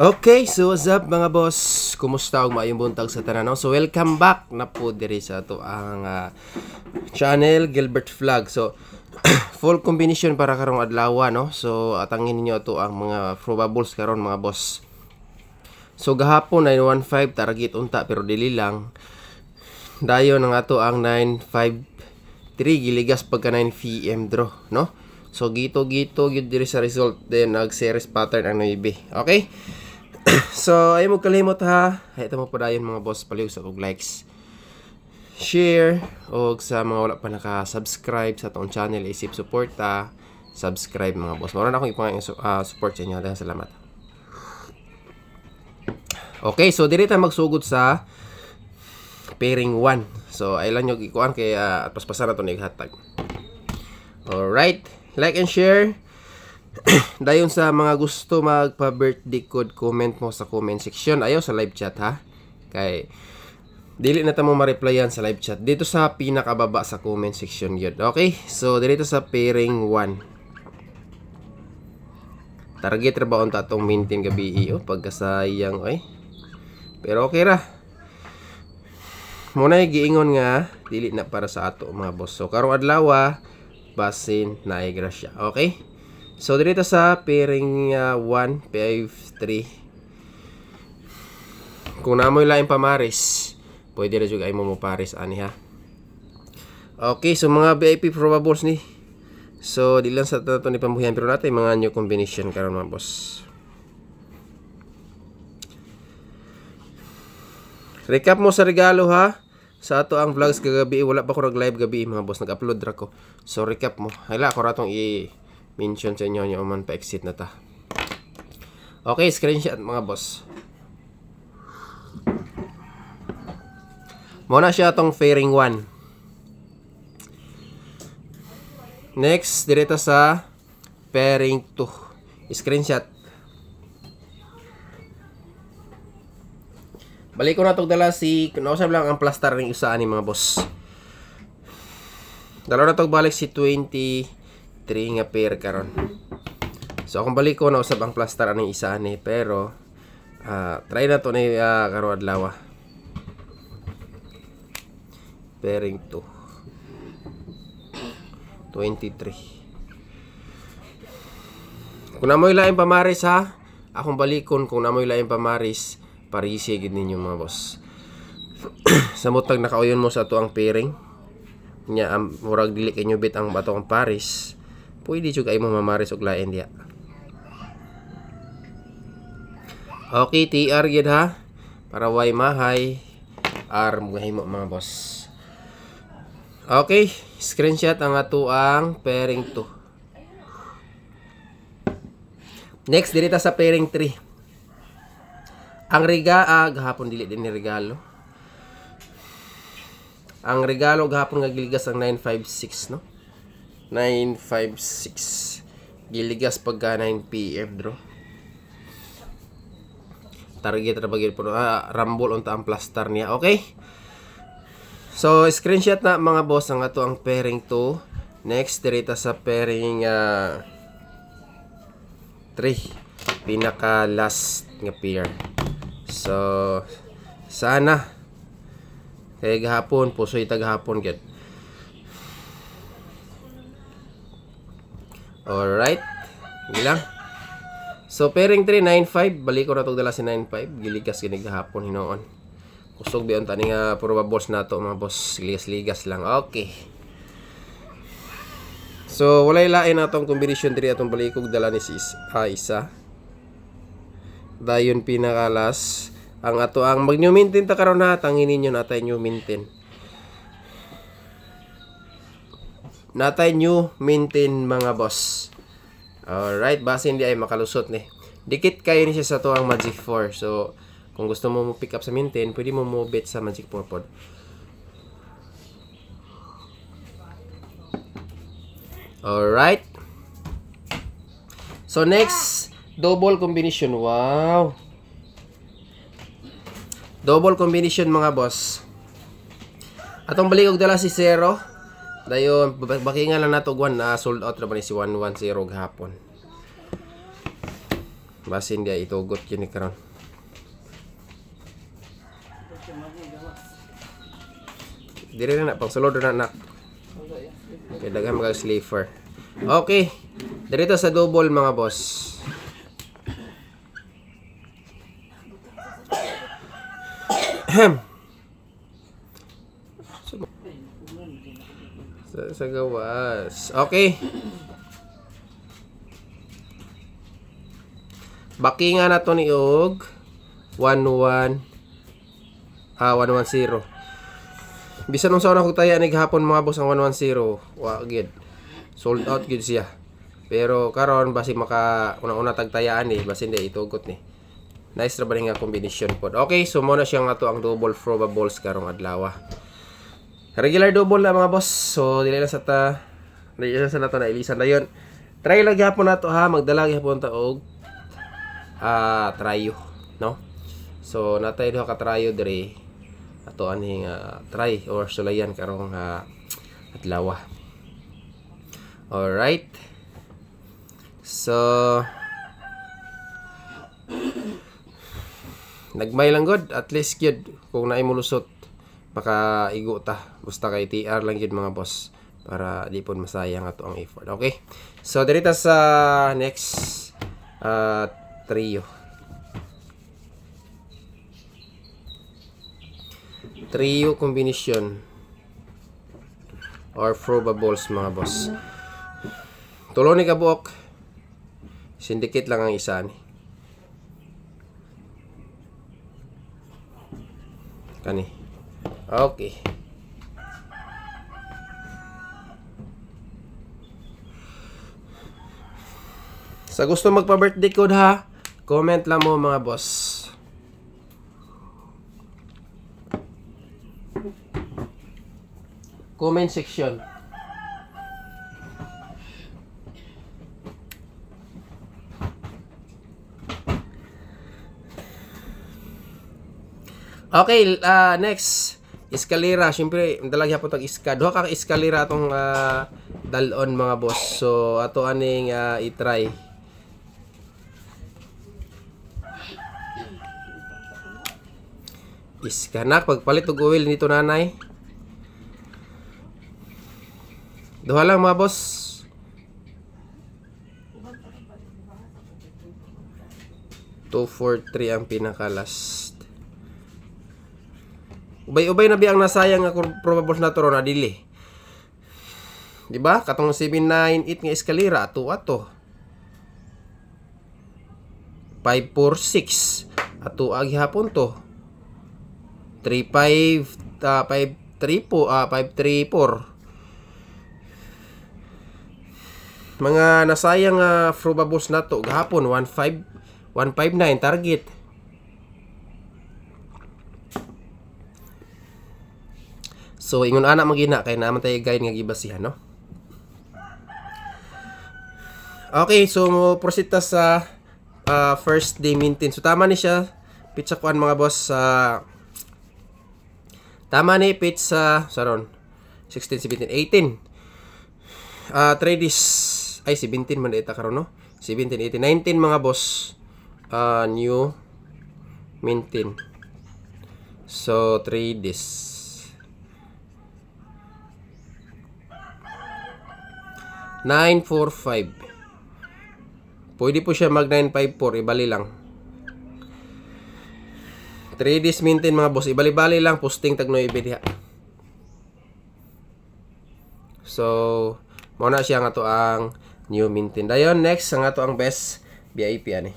Okay, so what's up mga boss? Kumusta og maayong buntag sa tanan? So welcome back na po diri sa ato ang channel Gilbert Vlog. So full combination para karong adlaw, no? So atangin ninyo ato ang mga probables karon mga boss. So gahapon 915 target unta pero dili lang. Dayon ang ato ang 953 giligas pagka 9 PM draw, no? So gito gyud diri sa result then nag series pattern ang 9. Okay? So ay mo kalimot ha. Ito mo padayon mga boss, paliw sa og likes, share, og sa mga wala pa naka-subscribe sa atong channel, isip suporta, subscribe mga boss. Mao na akong ipangay support sa inyo. Daghang salamat. Okay, so diri ta magsugod sa pairing 1. So ay lang nyo ikuan kay paspasan na to ni hatag. Alright, like and share. Dayon sa mga gusto magpa-birthday code, comment mo sa comment section. Ayaw sa live chat ha. Kay dili na ta mo ma-replyan sa live chat. Dito sa pinakababa sa comment section yun. Okay? So dito sa pairing 1. Target ra ba unta tong maintain gabi pagkasayang ay. Pero okay ra. Muna giingon nga dili na para sa ato mga boss. So karong adlaw basin na grasya. Okay? So dito sa pairing 1, 5, 3. Kung namoy lain pamaris, pwede ra jud ay mo paris ani ha. Okay, so mga VIP probables ni. So di lang sa tato ni pambuhian pero natay mga new combination karon mga boss. Recap mo sa regalo ha. Sa ato ang vlogs kagabi, wala pa ko nag-live gabi mga boss, nag-upload ra ko. So recap mo. Hala ko ratong mention sa inyo nyo man pa-exit na ta. Okay, screenshot mga boss. Muna siya itong pairing 1. Next, direta sa pairing 2. Screenshot. Balik ko na itong dala si, nausap lang ang plastar ng isa ni mga boss. Dalawa na itong balik si 23 nga pair karon. So akong balik ko na usab ang plaster aning isa ni pero try na to ni karong adlaw. Pairing 2. 23. Kung namoy lain pamaris ha, akong balikon kung namoy lain pamaris, parisi gid ninyo mga boss. Sa mutag nakauyon mo sa ato ang pairing nya murag dili kay bit ang bato ang paris. Pwede juga ay mo mamaris og lain diya. Okay, TR gid ha. Para way mahay R mo mga boss. Okay, screenshot ang ato ang pairing 2. Next dirita sa pairing 3. Ang gahapon dili din ni regalo. Ang regalo gahapon nga giligas ang 956 no. 956 giligas pagka 9 PM draw. Target ra bagid po rambol unta ang plaster niya. Okay? So screenshot na mga boss ang ato ang pairing 2. Next dirita sa pairing 3. Pinaka last nga pair. So sana kay gahapon pusoy tagahapon gid. Alright. Hindi lang. So, pairing 3, 9-5. Balik ko na itong dala si 9-5. Giligas ginig hapon hinoon. Kusog biyon tani nga probables na to mga boss. Ligas-ligas lang. Okay. So, walay lain na itong combination 3 atong balikog dala ni si isa. Dayon pinakalas. Ang ato ang mag-new maintain ta karon na. Tangin ninyo natay new maintain. Natay new maintain mga boss. Alright, base hindi ay makalusot ni. Dikit kayo ni siya sa to ang Magic 4. So, kung gusto mo pick up sa maintain, pwede mo bet sa Magic 4 pod. Alright. So, next, double combination. Wow. Double combination mga boss. Atong balik og dala si 0. Dayon, bakingan lang nato 1 na sold out ra ba ni si 110 gahapon. Basin dia itugot yun ni karon. Dire na pang sulod na nak. Kaya daghan mga sleeper. Okay. Dito sa double mga boss. sa gawas. Okay. Baki nga na to ni og 110. Bisan nung sa una kong taya ni gahapon mga boss ang 110. Wa gid. Sold out gid siya. Pero karon basi maka una-una tagtayaan ni basi hindi itugot ni. Nice ra ba nga combination pod. Okay, so mo na siya nga to ang double probables karong adlaw. Regular double na mga boss. So dili na sa nato na ilisan dayon. Try lang gyapon nato ha, magdala gyapon ta og trayo, no? So natay duha ka trayo diri ato aning try or sulayan karong adlaw. All right. So nagmay lang god at least gyud kung naay mulusot makaigo ta basta kay TR lang gyud mga boss para di pud masayang ato ang effort. Okay, so dirita sa next trio combination or probables mga boss. Tulo ni kabuok, syndicate lang ang isa ni kani. Okay. Sa gusto magpa-birthday code ha, comment lang mo mga boss. Comment section. Okay, next. Eskalera, syempre dalagya po tag iska. Duha ka eskalera atong dalon mga boss. So ato aning i-try. Iska nak pagpalit og oil nito nanay. Duha lang mga boss. Two, 4, 3 ang pinaka last. Ubay-ubay na biyang nasayang nga probables na to na dili. Di ba? Katong 798 nga eskalera ato. 546 ato agi hapon to. 534 mga nasayang probables na to gahapon 159 target. So ingon ana magina kay naman tayo guide nga gibasihan, no? Okay, so proceed ta sa first day maintain. So tama ni siya pizza kuan mga boss tama ni pizza saron 16, 17, 18 3 days ay 17 man ita karon, no? 17, 18, 19 mga boss new maintain. So 3 days 945. Pwede po siya mag 954, ibali lang. 3 days maintain mga boss, ibali-bali lang, posting tag no diha. So, mao na siya nga to ang new maintain. Dayon next ang ato ang best VIP ani.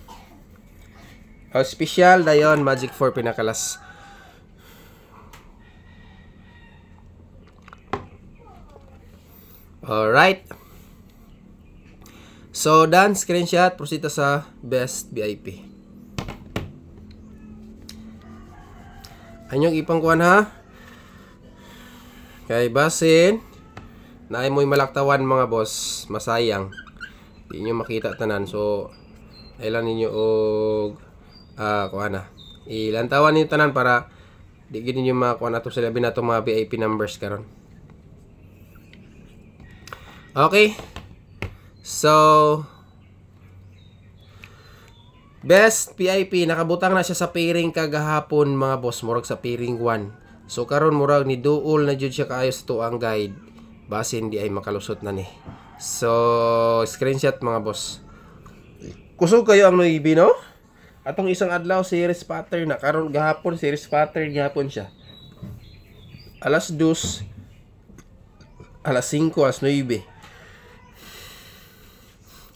Special dayon Magic 4 pinakalas. Alright. So, done. Screenshot. Proceed sa best VIP. Anyong ipangkuhan ha. Kay basin. Naay mo'y malaktawan mga boss. Masayang. Di nyo makita tanan. So, ilan ninyo og kuhan na. Ilantawan ninyo tanan para di gini nyo makakuha na ito sa labi na itong mga VIP numbers karon. Okay. So Best PIP nakabutang na siya sa pairing kagahapon mga boss, murag sa pairing 1. So karon murag ni duol na jud siya kaayo sa tuang guide. Basin di ay makalusot na ni. So screenshot mga boss. Kusog kayo ang Noibi, no? Atong isang adlaw series pattern na karon gahapon series pattern gahapon siya. Alas 2, alas 5, alas 9.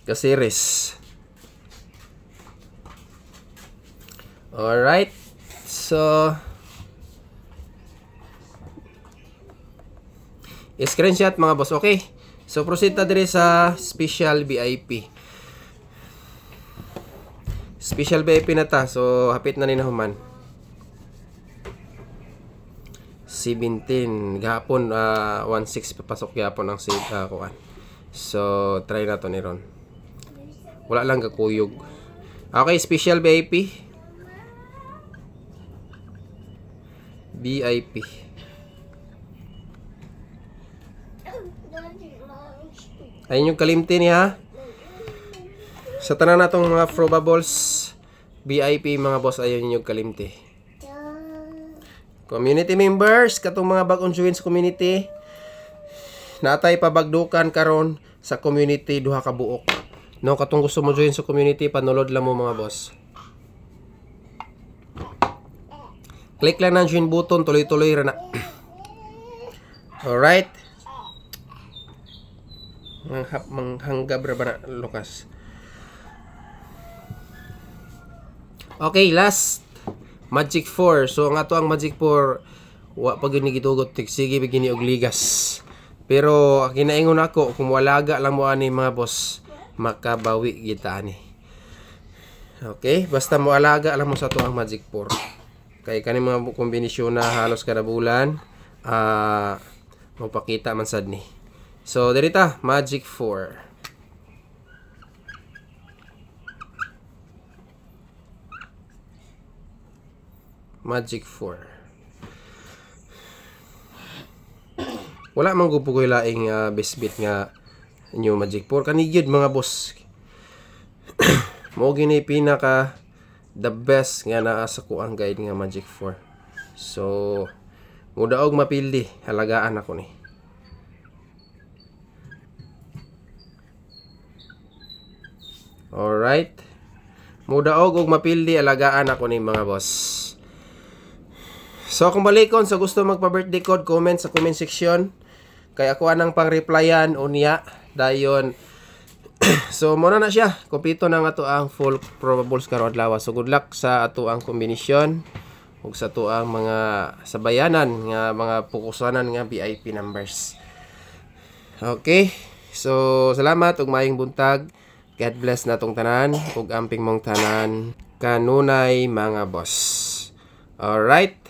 Ka-series. Alright. So, screenshot mga boss. Okay. So, proceed ta dire sa special VIP. Special VIP na ta. So, hapit na ni nahuman. 17 gahapon 16 papasok gahapon ang kuan. So try na to ni ron. Wala lang kakuyog. Okay, special VIP. VIP. Ayun yung kalimti niya. Sa tanan natong mga probables VIP mga boss, ayun yung kalimti. Community members, katong mga bagong join sa community, natay pabagdukan karon sa community duha ka buok. No, katong gusto mo join sa community, panulod lang mo mga boss. Click lang ng join button, tuloy-tuloy ra na. Alright. Manghanggab ra ba na, Lucas? Okay, last. Magic 4. So, ang ato ang Magic 4, wa pa gini gitugot, sige bigini og ligas. Pero, kinaingon ako, kung walaga lang mo ani mga boss, makabawi kita ani. Okay? Basta mo alaga lang mo sa ato ang Magic 4. Kaya kani mga kombinasyon na halos kada bulan, mapakita man sad ni. So, dirita, Magic 4. Magic 4. Wala man gupo ko laing best bet nga new Magic 4 kanigid mga boss. Mo gini pinaka the best nga naa sa ko ang guide nga Magic 4. So mudaog mapildi, halagaan ako ni. Alright. Mudaog og mapildi, alagaan ako ni mga boss. So kung balikon sa gusto magpa-birthday code, comment sa comment section. Kaya ako anang pang-replyan o niya. Dayon. So muna na siya. Kompleto na nga to ang full probables karon adlaw. So good luck sa ato ang kombinasyon ug sa ato ang mga sabayanan nga mga pukusanan nga VIP numbers. Okay. So salamat ug maayong buntag. God bless natong tanan ug amping mong tanan kanunay mga boss. Alright.